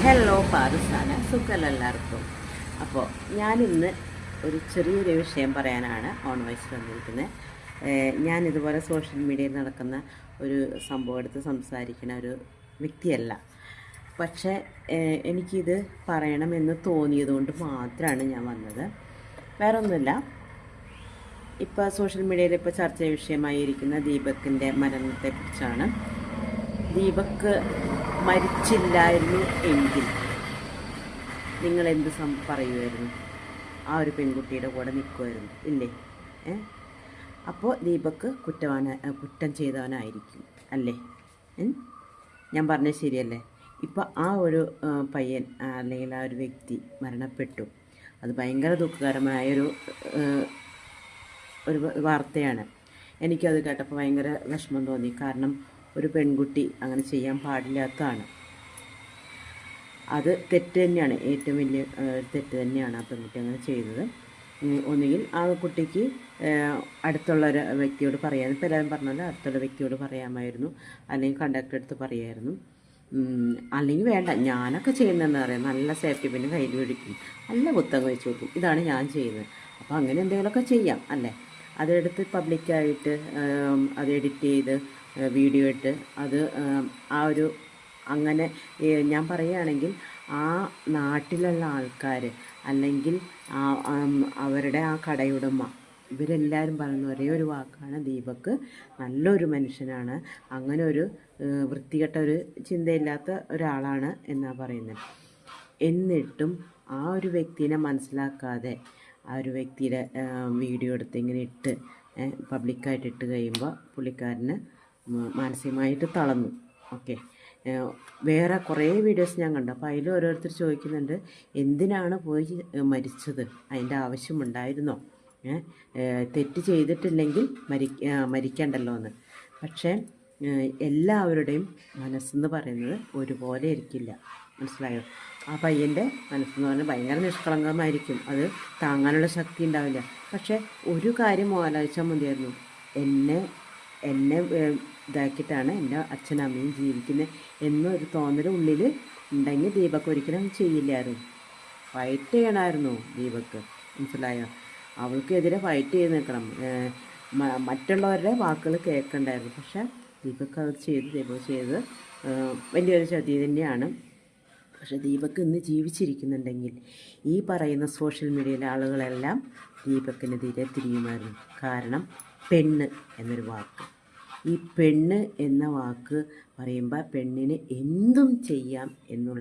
Hello പാകിസ്ഥാന് സുഖമല്ല എല്ലാവർക്കും. അപ്പോൾ ഞാനിന്ന് ഒരു ചെറിയൊരു വിഷയം പറയാനാണ് ഓൺ വോയിസ് വന്നിരിക്കുന്നത്. ഞാനിതുപോലെ സോഷ്യൽ മീഡിയയിൽ നടക്കുന്ന ഒരു സംഭവം എടുത്ത് സംസാരിക്കുന്ന ഒരു വ്യക്തിയല്ല. പക്ഷേ എനിക്കിത് പറയണമെന്ന് തോന്നിയതുകൊണ്ട് മാത്രമാണ് ഞാൻ വന്നത്. വേറൊന്നുമില്ല. ഇപ്പോൾ സോഷ്യൽ മീഡിയയിൽ ഇപ്പോൾ ചർച്ചാ വിഷയമായിരിക്കുന്ന ദീപക്കിൻ്റെ മരണത്തെക്കുറിച്ചാണ്. ദീപക്ക് മരിച്ചില്ലായിരുന്നു എങ്കിൽ നിങ്ങൾ എന്ത് പറയുമായിരുന്നു? ആ ഒരു പെൺകുട്ടിയുടെ കൂടെ നിൽക്കുമായിരുന്നു ഇല്ലേ? അപ്പോൾ ദീപക്ക് കുറ്റം ചെയ്തവനായിരിക്കും അല്ലേ? ഞാൻ പറഞ്ഞത് ശരിയല്ലേ? ഇപ്പോൾ ആ ഒരു പയ്യൻ അല്ലെങ്കിൽ ആ ഒരു വ്യക്തി മരണപ്പെട്ടു. അത് ഭയങ്കര ദുഃഖകരമായൊരു വാർത്തയാണ്. എനിക്കത് കേട്ടപ്പോൾ ഭയങ്കര വിഷമം തോന്നി. കാരണം ഒരു പെൺകുട്ടി അങ്ങനെ ചെയ്യാൻ പാടില്ലാത്തതാണ്. അത് തെറ്റ് തന്നെയാണ്, ഏറ്റവും വലിയ തെറ്റ് തന്നെയാണ് ആ പെൺകുട്ടി അങ്ങനെ ചെയ്തത്. ഒന്നുകിൽ ആ കുട്ടിക്ക് അടുത്തുള്ള ഒരു വ്യക്തിയോട് പറയാൻ, ഇപ്പോൾ എല്ലാവരും പറഞ്ഞാൽ അടുത്തുള്ള വ്യക്തിയോട് പറയാമായിരുന്നു, അല്ലെങ്കിൽ കണ്ടക്ടർ അടുത്ത് പറയായിരുന്നു. അല്ലെങ്കിൽ വേണ്ട, ഞാനൊക്കെ ചെയ്യുന്നതെന്ന് പറയാം, നല്ല സേഫ്റ്റി പിന്നെ കയ്യിൽ പിടിക്കും, നല്ല പുത്തകം വെച്ച് കൊടുക്കും. ഇതാണ് ഞാൻ ചെയ്യുന്നത്. അപ്പോൾ അങ്ങനെ എന്തെങ്കിലുമൊക്കെ ചെയ്യാം അല്ലേ? അതെടുത്ത് പബ്ലിക്കായിട്ട് അത് എഡിറ്റ് ചെയ്ത് വീഡിയോ ഇട്ട് അത് ആ ഒരു അങ്ങനെ ഞാൻ പറയുകയാണെങ്കിൽ ആ നാട്ടിലുള്ള ആൾക്കാർ അല്ലെങ്കിൽ അവരുടെ ആ കടയുടമ ഇവരെല്ലാവരും പറയുന്ന ഒരേ ഒരു വാക്കാണ്, ദീപക്ക് നല്ലൊരു മനുഷ്യനാണ്, അങ്ങനെ ഒരു വൃത്തികെട്ട ഒരു ചിന്തയില്ലാത്ത ഒരാളാണ് എന്നാണ് പറയുന്നത്. എന്നിട്ടും ആ ഒരു വ്യക്തിനെ മനസ്സിലാക്കാതെ ആ ഒരു വ്യക്തിയുടെ വീഡിയോ എടുത്ത് ഇങ്ങനെ ഇട്ട് പബ്ലിക്കായിട്ട് ഇട്ട് കഴിയുമ്പോൾ പുള്ളിക്കാരന് മാനസികമായിട്ട് തളർന്നു. ഓക്കെ, വേറെ കുറേ വീഡിയോസ് ഞാൻ കണ്ടു. അപ്പോൾ അതിൽ ഓരോരുത്തർ ചോദിക്കുന്നുണ്ട്, എന്തിനാണ് പോയി മരിച്ചത്? അതിൻ്റെ ആവശ്യമുണ്ടായിരുന്നോ? തെറ്റ് ചെയ്തിട്ടില്ലെങ്കിൽ മരിക്കണ്ടല്ലോ എന്ന്. പക്ഷേ എല്ലാവരുടെയും മനസ്സെന്ന് പറയുന്നത് ഒരുപോലെ ഇരിക്കില്ല, മനസ്സിലായോ? ആ പയ്യൻ്റെ മനസ്സെന്ന് പറഞ്ഞാൽ ഭയങ്കര നിഷ്കളങ്കമായിരിക്കും, അത് താങ്ങാനുള്ള ശക്തി ഉണ്ടാവില്ല. പക്ഷേ ഒരു കാര്യം ആലോചിച്ചാൽ മതിയായിരുന്നു, എന്നെ ഇതാക്കിയിട്ടാണ് എൻ്റെ അച്ഛനമ്മയും ജീവിക്കുന്നത് എന്നൊരു തോന്നൽ ഉള്ളിൽ ഉണ്ടെങ്കിൽ ദീപക്ക് ഒരിക്കലും ചെയ്യില്ലായിരുന്നു. ഫൈറ്റ് ചെയ്യണമായിരുന്നു ദീപക്ക്, മനസ്സിലായോ? അവൾക്കെതിരെ ഫൈറ്റ് ചെയ്ത് നിൽക്കണം, മറ്റുള്ളവരുടെ വാക്കുകൾ കേൾക്കണ്ടായിരുന്നു. പക്ഷേ ദീപക്ക് അത് ദീപക് ചെയ്ത് വലിയൊരു ചതി തന്നെയാണ്. പക്ഷെ ദീപക്ക് ഇന്ന് ജീവിച്ചിരിക്കുന്നുണ്ടെങ്കിൽ ഈ പറയുന്ന സോഷ്യൽ മീഡിയയിലെ ആളുകളെല്ലാം ദീപക്കിനെതിരെ തിരിയുമായിരുന്നു. കാരണം പെണ്ണ് എന്നൊരു വാക്ക്, ഈ പെണ്ണ് എന്ന വാക്ക് പറയുമ്പോൾ പെണ്ണിന് എന്തും ചെയ്യാം എന്നുള്ള